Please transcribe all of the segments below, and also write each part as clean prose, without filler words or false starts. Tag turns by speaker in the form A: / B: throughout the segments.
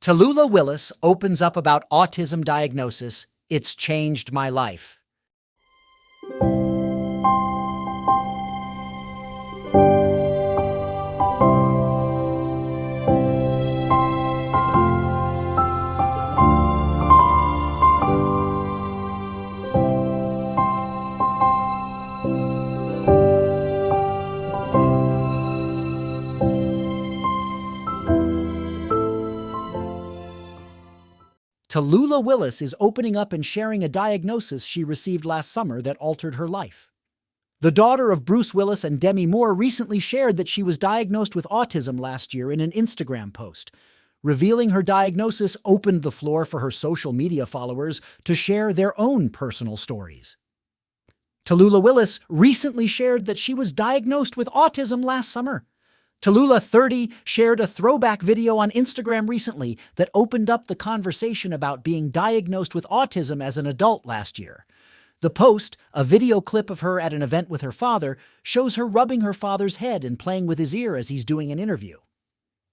A: Tallulah Willis opens up about autism diagnosis. It's changed my life. Tallulah Willis is opening up and sharing a diagnosis she received last summer that altered her life. The daughter of Bruce Willis and Demi Moore recently shared that she was diagnosed with autism last year in an Instagram post. Revealing her diagnosis opened the floor for her social media followers to share their own personal stories. Tallulah Willis recently shared that she was diagnosed with autism last summer. Tallulah, 30, shared a throwback video on Instagram recently that opened up the conversation about being diagnosed with autism as an adult last year. The post, a video clip of her at an event with her father, shows her rubbing her father's head and playing with his ear as he's doing an interview.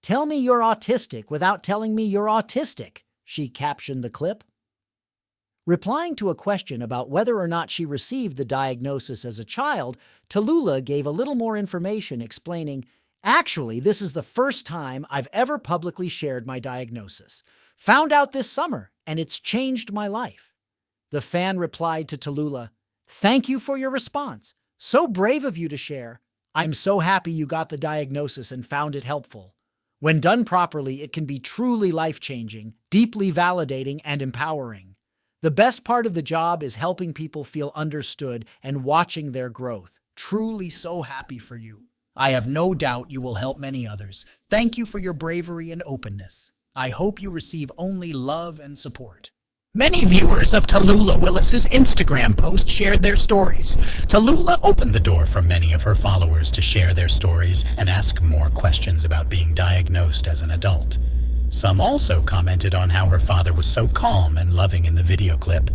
A: "Tell me you're autistic without telling me you're autistic," she captioned the clip. Replying to a question about whether or not she received the diagnosis as a child, Tallulah gave a little more information explaining, "Actually, this is the first time I've ever publicly shared my diagnosis. Found out this summer, and it's changed my life." The fan replied to Tallulah, "Thank you for your response. So brave of you to share. I'm so happy you got the diagnosis and found it helpful. When done properly, it can be truly life-changing, deeply validating, and empowering. The best part of the job is helping people feel understood and watching their growth. Truly so happy for you. I have no doubt you will help many others. Thank you for your bravery and openness. I hope you receive only love and support." Many viewers of Tallulah Willis's Instagram post shared their stories. Tallulah opened the door for many of her followers to share their stories and ask more questions about being diagnosed as an adult. Some also commented on how her father was so calm and loving in the video clip.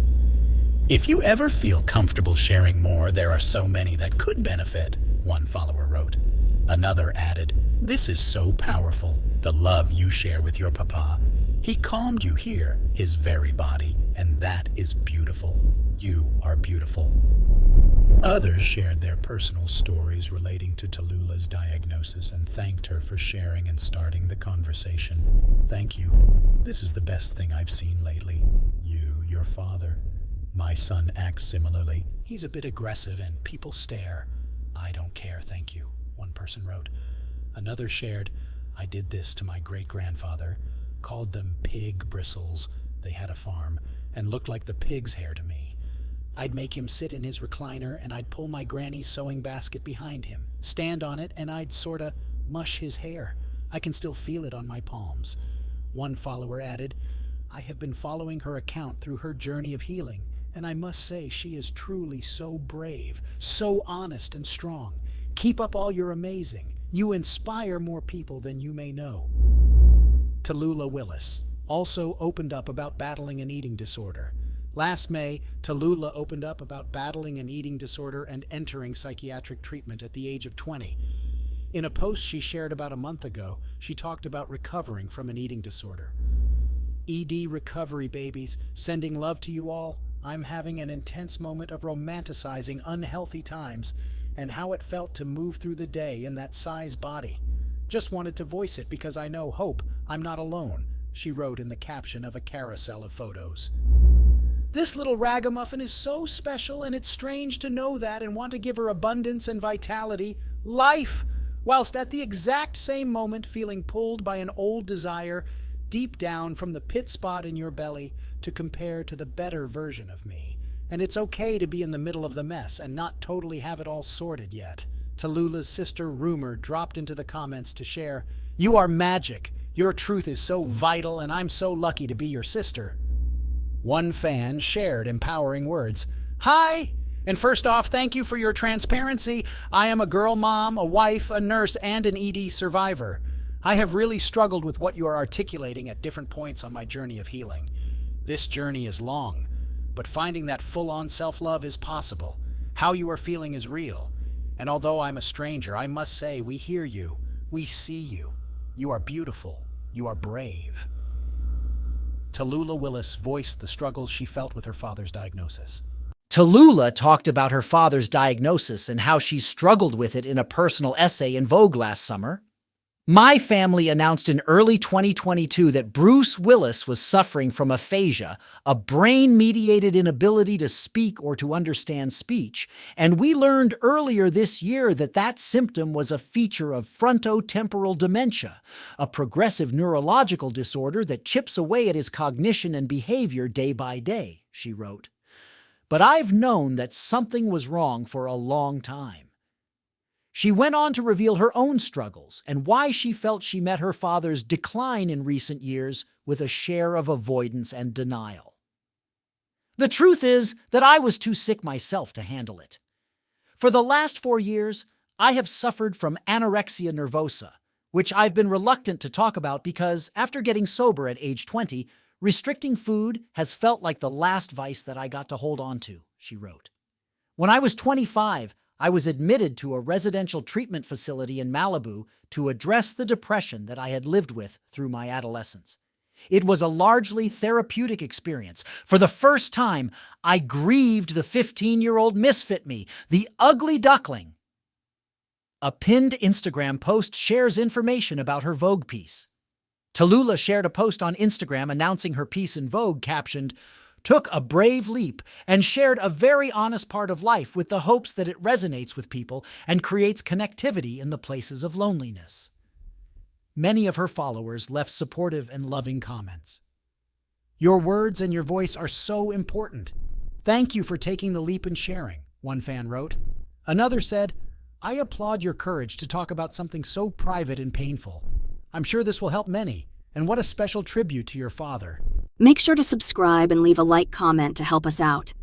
A: "If you ever feel comfortable sharing more, there are so many that could benefit," one follower wrote. Another added, "This is so powerful, the love you share with your papa. He calmed you here, his very body, and that is beautiful. You are beautiful." Others shared their personal stories relating to Tallulah's diagnosis and thanked her for sharing and starting the conversation. "Thank you. This is the best thing I've seen lately. You, your father. My son acts similarly. He's a bit aggressive and people stare. I don't care, thank you," one person wrote. Another shared, "I did this to my great-grandfather. Called them pig bristles. They had a farm, and looked like the pig's hair to me. I'd make him sit in his recliner, and I'd pull my granny's sewing basket behind him, stand on it, and I'd sorta mush his hair. I can still feel it on my palms." One follower added, "I have been following her account through her journey of healing, and I must say she is truly so brave, so honest and strong. Keep up all your amazing. You inspire more people than you may know." Tallulah Willis also opened up about battling an eating disorder. Last May, Tallulah opened up about battling an eating disorder and entering psychiatric treatment at the age of 20. In a post she shared about a month ago, she talked about recovering from an eating disorder. "ED recovery, babies. Sending love to you all. I'm having an intense moment of romanticizing unhealthy times and how it felt to move through the day in that size body. Just wanted to voice it because I know hope I'm not alone," she wrote in the caption of a carousel of photos. "This little ragamuffin is so special, and it's strange to know that and want to give her abundance and vitality, life, whilst at the exact same moment feeling pulled by an old desire deep down from the pit spot in your belly to compare to the better version of me. And it's okay to be in the middle of the mess and not totally have it all sorted yet." Tallulah's sister Rumor dropped into the comments to share, "You are magic. Your truth is so vital, and I'm so lucky to be your sister." One fan shared empowering words. "Hi! And first off, thank you for your transparency. I am a girl mom, a wife, a nurse, and an ED survivor. I have really struggled with what you are articulating at different points on my journey of healing. This journey is long, but finding that full-on self-love is possible. How you are feeling is real. And although I'm a stranger, I must say we hear you, we see you. You are beautiful. You are brave."
B: Tallulah Willis voiced the struggles she felt with her father's diagnosis.
A: Tallulah talked about her father's diagnosis and how she struggled with it in a personal essay in Vogue last summer. My family announced in early 2022 that Bruce Willis was suffering from aphasia, a brain-mediated inability to speak or to understand speech, and we learned earlier this year that that symptom was a feature of frontotemporal dementia, a progressive neurological disorder that chips away at his cognition and behavior day by day, she wrote. But I've known that something was wrong for a long time. She went on to reveal her own struggles and why she felt she met her father's decline in recent years with a share of avoidance and denial. The truth is that I was too sick myself to handle it. For the last 4 years, I have suffered from anorexia nervosa, which I've been reluctant to talk about because, after getting sober at age 20, restricting food has felt like the last vice that I got to hold on to, she wrote. When I was 25, I was admitted to a residential treatment facility in Malibu to address the depression that I had lived with through my adolescence. It was a largely therapeutic experience. For the first time, I grieved the 15-year-old misfit me, the ugly duckling. A pinned Instagram post shares information about her Vogue piece. Tallulah shared a post on Instagram announcing her piece in Vogue captioned, "Took a brave leap," and shared a very honest part of life with the hopes that it resonates with people and creates connectivity in the places of loneliness. Many of her followers left supportive and loving comments. "Your words and your voice are so important. Thank you for taking the leap and sharing," one fan wrote. Another said, "I applaud your courage to talk about something so private and painful. I'm sure this will help many, and what a special tribute to your father."
C: Make sure to subscribe and leave a comment to help us out.